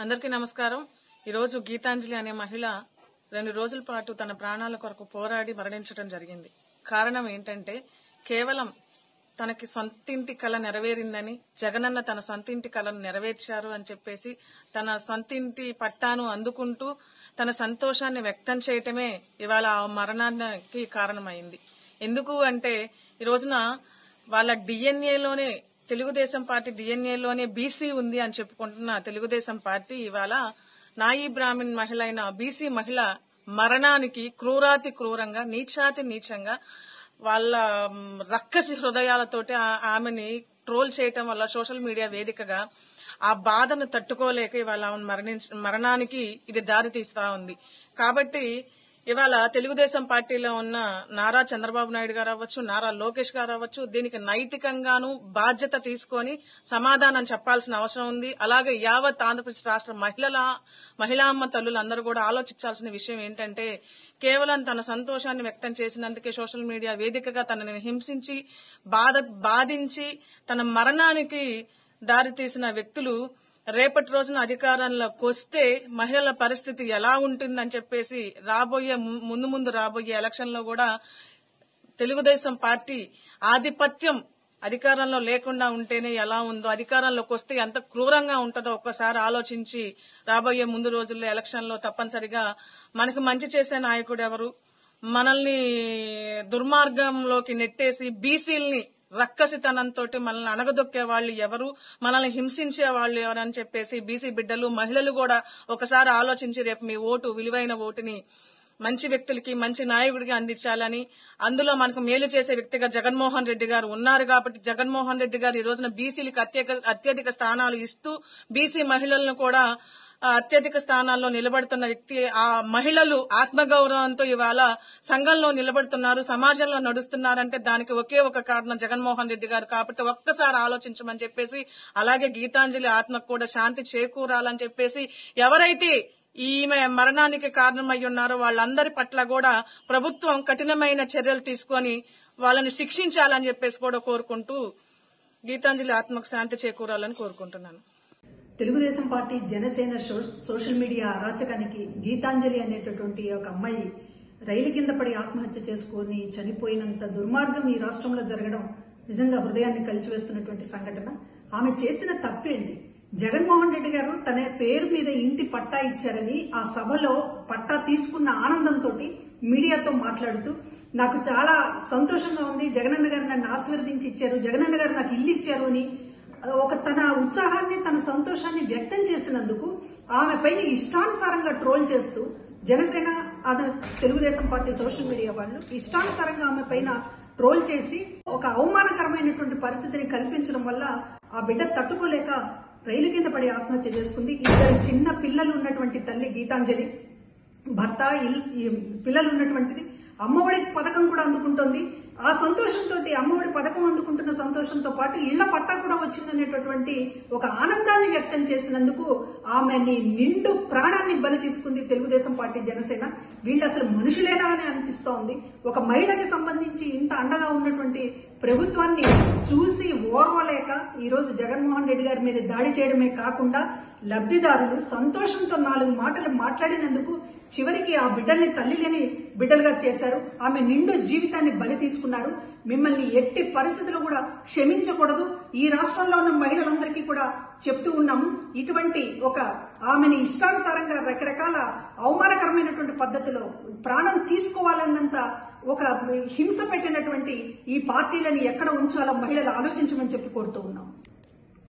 అందరికీ నమస్కారం. ఈరోజు గీతాంజలి అనే మహిళ 2 రోజుల పాటు తన ప్రాణాల కొరకు పోరాడి మరణించడం జరిగింది. కారణం ఏంటంటే కేవలం తనకి సొంతింటి కళ నెరవేరిందని, జగనన్న తన సొంతింటి కళను నెరవేర్చారు అని చెప్పేసి తన సొంతింటి పట్టాను అందుకుంటూ తన సంతోషాన్ని వ్యక్తం చేయటమే ఇవాళ ఆ మరణానికి కారణమైంది. ఎందుకు అంటే ఈ రోజున వాళ్ళ డిఎన్ఏలోనే తెలుగుదేశం పార్టీ డిఎన్ఏలోనే బీసీ ఉంది అని చెప్పుకుంటున్న తెలుగుదేశం పార్టీ ఇవాళ నాయి బ్రాహ్మణ్ మహిళ అయిన బీసీ మహిళ మరణానికి క్రూరాతి క్రూరంగా నీచాతి నీచంగా వాళ్ళ రక్కసి హృదయాలతోటి ఆమెని ట్రోల్ చేయటం వల్ల సోషల్ మీడియా వేదికగా ఆ బాధను తట్టుకోలేక ఇవాళ ఆమె మరణానికి ఇది దారి తీస్తా ఉంది. కాబట్టి ఇవాళ తెలుగుదేశం పార్టీలో ఉన్న నారా చంద్రబాబు నాయుడు గారు అవ్వచ్చు, నారా లోకేష్ గారు అవ్వచ్చు, దీనికి నైతికంగానూ బాధ్యత తీసుకొని సమాధానం చెప్పాల్సిన అవసరం ఉంది. అలాగే యావత్ ఆంధ్రప్రదేశ్ రాష్ట్ర మహిళామ్మ తల్లులందరూ కూడా ఆలోచించాల్సిన విషయం ఏంటంటే కేవలం తన సంతోషాన్ని వ్యక్తం చేసినందుకే సోషల్ మీడియా వేదికగా తనని హింసించి బాధించి తన మరణానికి దారితీసిన వ్యక్తులు రేపటి రోజున అధికారంలోకి వస్తే మహిళల పరిస్థితి ఎలా ఉంటుందని చెప్పేసి ముందు రాబోయే ఎలక్షన్ లో కూడా తెలుగుదేశం పార్టీ ఆధిపత్యం అధికారంలో లేకుండా ఉంటేనే ఎలా ఉందో, అధికారంలోకి వస్తే ఎంత క్రూరంగా ఉంటుందో ఒక్కసారి ఆలోచించి రాబోయే ముందు రోజుల్లో ఎలక్షన్ లో తప్పనిసరిగా మనకు మంచి చేసే నాయకుడు ఎవరు, మనల్ని దుర్మార్గంలోకి నెట్టేసి బీసీల్ని రక్కసితనంతో మనల్ని అణగదొక్కే వాళ్ళు ఎవరు, మనల్ని హింసించే వాళ్ళు ఎవరు అని చెప్పేసి బీసీ బిడ్డలు మహిళలు కూడా ఒకసారి ఆలోచించి రేపు మీ విలువైన ఓటుని మంచి వ్యక్తులకి మంచి నాయకుడికి అందించాలని, అందులో మనకు మేలు చేసే వ్యక్తిగా జగన్మోహన్ రెడ్డి గారు ఉన్నారు కాబట్టి జగన్మోహన్ రెడ్డి గారు ఈ రోజున బీసీలకు అత్యధిక స్థానాలు ఇస్తూ బీసీ మహిళలను కూడా అత్యధిక స్థానాల్లో నిలబడుతున్న వ్యక్తి. ఆ మహిళలు ఆత్మగౌరవంతో ఇవాళ సంఘంలో నిలబడుతున్నారు, సమాజంలో నడుస్తున్నారంటే దానికి ఒకే ఒక కారణం జగన్మోహన్ రెడ్డి గారు. కాబట్టి ఒక్కసారి ఆలోచించమని చెప్పేసి, అలాగే గీతాంజలి ఆత్మకు కూడా శాంతి చేకూరాలని చెప్పేసి ఎవరైతే ఈమె మరణానికి కారణమై ఉన్నారో వాళ్ళందరి పట్ల కూడా ప్రభుత్వం కఠినమైన చర్యలు తీసుకొని వాళ్ళని శిక్షించాలని చెప్పేసి కూడా కోరుకుంటూ గీతాంజలి ఆత్మకు శాంతి చేకూరాలని కోరుకుంటున్నాను. Telugu Desam party Janasena social media అరాచకానికి Gitanjali అనేటటువంటి ఒక అమ్మాయి రైలు కింద పడి ఆత్మహత్య చేసుకుని చనిపోయినంత దుర్మార్గం ఈ రాష్ట్రంలో జరగడం నిజంగా హృదయాన్ని కలిచివేస్తున్నటువంటి సంఘటన. ఆమె చేసిన తప్పేంటి? జగన్మోహన్ రెడ్డి గారు తన పేరు మీద ఇంటి పట్టా ఇచ్చారని ఆ సభలో పట్టా తీసుకున్న ఆనందంతో మీడియాతో మాట్లాడుతూ నాకు చాలా సంతోషంగా ఉంది, జగనన్న గారు నన్ను ఆశీర్వదించి ఇచ్చారు, జగనన్న గారు నాకు ఇల్లు ఇచ్చారు అని తన ఉత్సాహాన్ని తన సంతోషాన్ని వ్యక్తం చేసినందుకు ఆమె పైన ఇష్టానుసారంగా ట్రోల్ చేస్తూ Janasena Telugu Desam party social media వాళ్ళు ఇష్టానుసారంగా ఆమె పైన ట్రోల్ చేసి ఒక అవమానకరమైనటువంటి పరిస్థితిని కల్పించడం వల్ల ఆ బిడ్డ తట్టుకోలేక రైలు కింద పడి ఆత్మహత్య చేసుకుంది. 2 చిన్న పిల్లలు ఉన్నటువంటి తల్లి గీతాంజలి, భర్త పిల్లలు ఉన్నటువంటిది, అమ్మఒడి పథకం కూడా అందుకుంటోంది. ఆ సంతోషంతో అమ్మఒడి పథకం అందుకుంటున్న సంతోషంతో పాటు ఇళ్ల పట్టా కూడా వచ్చిందనేటటువంటి ఒక ఆనందాన్ని వ్యక్తం చేసినందుకు ఆమెని నిండు ప్రాణాన్ని బలి తీసుకుంది తెలుగుదేశం పార్టీ జనసేన. వీళ్ళు అసలు మనుషులేనా అని అనిపిస్తోంది. ఒక మహిళకి సంబంధించి ఇంత అండగా ఉన్నటువంటి ప్రభుత్వాన్ని చూసి ఓర్వలేక ఈరోజు జగన్మోహన్ రెడ్డి గారి మీద దాడి చేయడమే కాకుండా లబ్ధిదారులు సంతోషంతో 4 మాటలు మాట్లాడినందుకు చివరికి ఆ బిడ్డల్ని తల్లి లేని బిడ్డలుగా చేశారు. ఆమె నిండు జీవితాన్ని బలి తీసుకున్నారు. మిమ్మల్ని ఎట్టి పరిస్థితుల్లో కూడా క్షమించకూడదు. ఈ రాష్ట్రంలో ఉన్న మహిళలందరికీ కూడా చెప్తూ ఉన్నాము, ఇటువంటి ఆమెని ఇష్టానుసారంగా రకరకాల అవమానకరమైనటువంటి పద్ధతిలో ప్రాణం తీసుకోవాలన్నంత హింస పెట్టినటువంటి ఈ పార్టీలను ఎక్కడ ఉంచాలో మహిళలు ఆలోచించమని చెప్పి కోరుతూ ఉన్నాం.